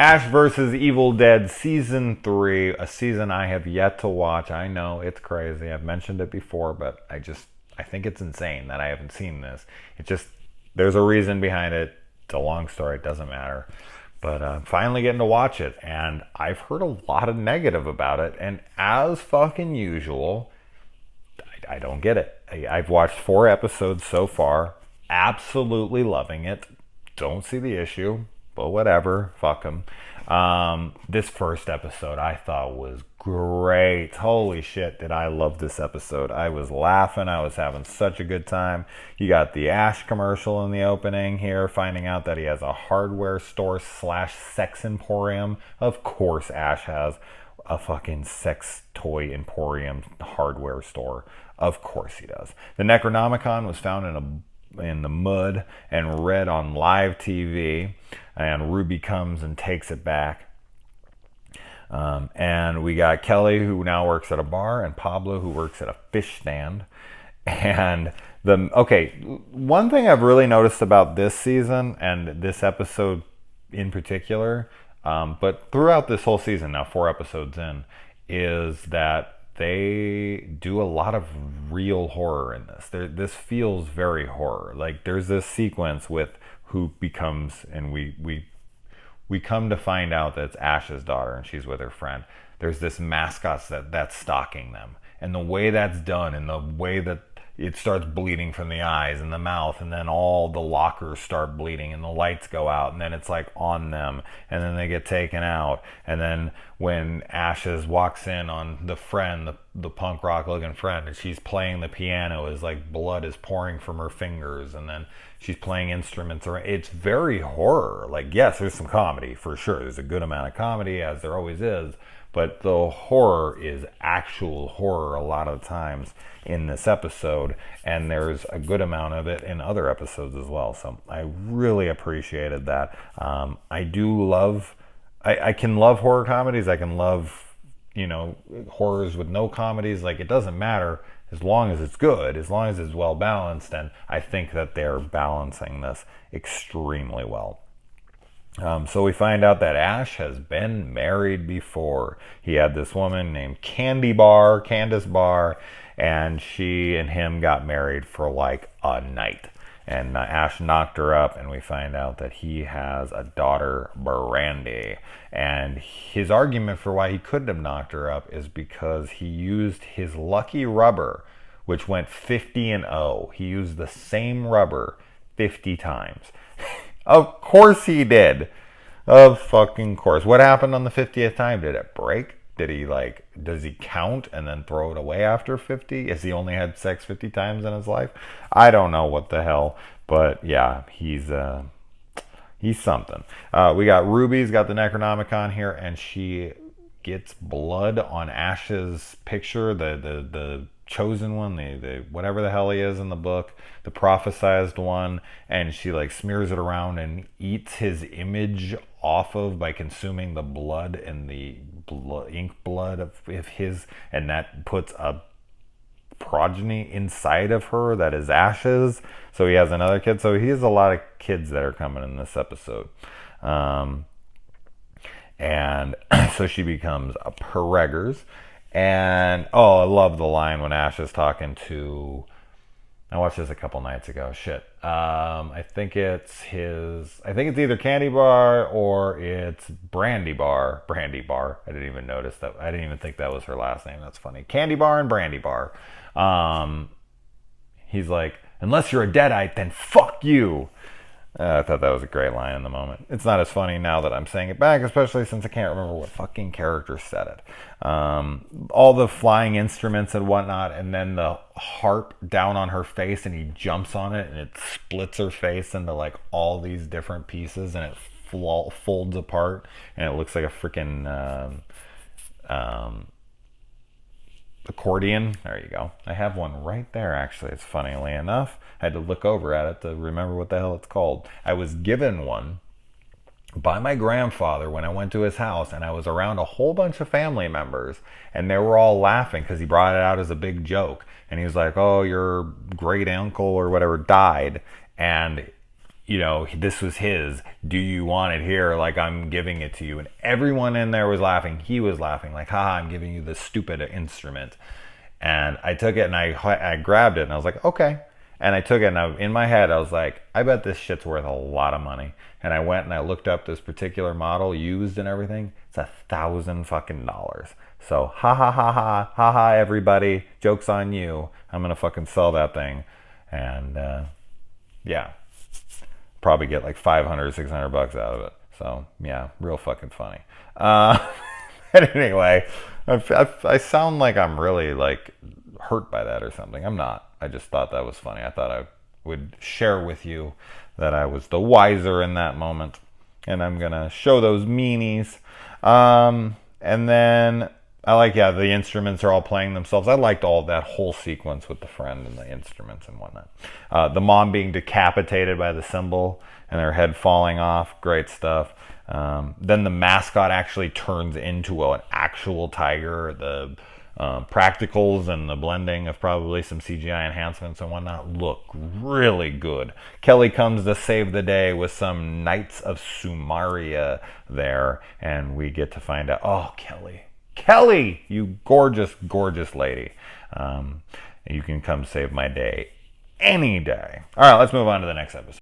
Ash versus Evil Dead Season 3, a season I have yet to watch. I know, it's crazy. I've mentioned it before, but I think it's insane that I haven't seen this. It just, there's a reason behind it. It's a long story, it doesn't matter. But finally getting to watch it, and I've heard a lot of negative about it, and as fucking usual, I don't get it. I've watched 4 episodes so far, absolutely loving it. Don't see the issue, but whatever, fuck them. This first episode I thought was great. Holy shit, did I love this episode. I was laughing. I was having such a good time. You got the Ash commercial in the opening here, finding out that he has a hardware store / sex emporium. Of course Ash has a fucking sex toy emporium hardware store. Of course he does. The Necronomicon was found in the mud and read on live TV, and Ruby comes and takes it back. And we got Kelly, who now works at a bar, and Pablo, who works at a fish stand. And one thing I've really noticed about this season and this episode in particular, but throughout this whole season, now 4 episodes in, is that they do a lot of real horror in this. This feels very horror. Like, there's this sequence with who becomes, and we come to find out that it's Ash's daughter and she's with her friend. There's this mascot that's stalking them. And the way that's done, and the way that it starts bleeding from the eyes and the mouth, and then all the lockers start bleeding and the lights go out, and then it's like on them, and then they get taken out. And then when Ashes walks in on the friend, the punk rock looking friend, and she's playing the piano, is like blood is pouring from her fingers, and then she's playing instruments. It's very horror. Like, yes, there's some comedy for sure. There's a good amount of comedy, as there always is, but the horror is actual horror a lot of times in this episode, and there's a good amount of it in other episodes as well. So I really appreciated that. I can love horror comedies. I can love, horrors with no comedies. Like, it doesn't matter as long as it's good, as long as it's well balanced, and I think that they're balancing this extremely well. So we find out that Ash has been married before. He had this woman named Candace Barr, and she and him got married for like a night. And Ash knocked her up, and we find out that he has a daughter, Brandy. And his argument for why he couldn't have knocked her up is because he used his lucky rubber, which went 50-0. He used the same rubber 50 times. Of course he did. Of fucking course. What happened on the 50th time? Did it break? Does he count and then throw it away after 50? Has he only had sex 50 times in his life? I don't know what the hell. But yeah, he's something. We got Ruby's got the Necronomicon here, and she gets blood on Ash's picture, the chosen one, the whatever the hell he is in the book, the prophesized one, and she like smears it around and eats his image off of by consuming the blood and the ink blood of his, and that puts a progeny inside of her that is Ash's. So he has another kid. So he has a lot of kids that are coming in this episode. And so she becomes a Pereggers. And I love the line when Ash is talking to, I watched this a couple nights ago. Shit. I think it's either Candy Bar or it's Brandy Bar. Brandy Bar. I didn't even notice that. I didn't even think that was her last name. That's funny. Candy Bar and Brandy Bar. He's like, unless you're a Deadite, then fuck you. I thought that was a great line in the moment. It's not as funny now that I'm saying it back, especially since I can't remember what fucking character said it. All the flying instruments and whatnot, and then the harp down on her face, and he jumps on it, and it splits her face into like all these different pieces, and it folds apart, and it looks like a freaking accordion. There you go. I have one right there, actually. It's funnily enough. I had to look over at it to remember what the hell it's called. I was given one by my grandfather when I went to his house, and I was around a whole bunch of family members, and they were all laughing because he brought it out as a big joke. And he was like, oh, your great uncle or whatever died, and this was his. Do you want it here? Like, I'm giving it to you. And everyone in there was laughing. He was laughing. Like, haha, I'm giving you this stupid instrument. And I took it and I grabbed it and I was like, okay. And I took it and in my head, I was like, I bet this shit's worth a lot of money. And I went and I looked up this particular model used and everything. It's $1,000 fucking dollars. So, ha ha ha ha, ha ha, everybody. Joke's on you. I'm going to fucking sell that thing. And, yeah. Probably get like 500 or 600 bucks out of it. So, yeah, real fucking funny. But anyway, I sound like I'm really like hurt by that or something. I'm not. I just thought that was funny. I thought I would share with you that I was the wiser in that moment. And I'm going to show those meanies. And then I like, the instruments are all playing themselves. I liked all that whole sequence with the friend and the instruments and whatnot. The mom being decapitated by the cymbal and her head falling off. Great stuff. Then the mascot actually turns into an actual tiger. The practicals and the blending of probably some CGI enhancements and whatnot look really good. Kelly comes to save the day with some Knights of Sumaria there, and we get to find out, oh, Kelly, you gorgeous, gorgeous lady. You can come save my day any day. All right, let's move on to the next episode.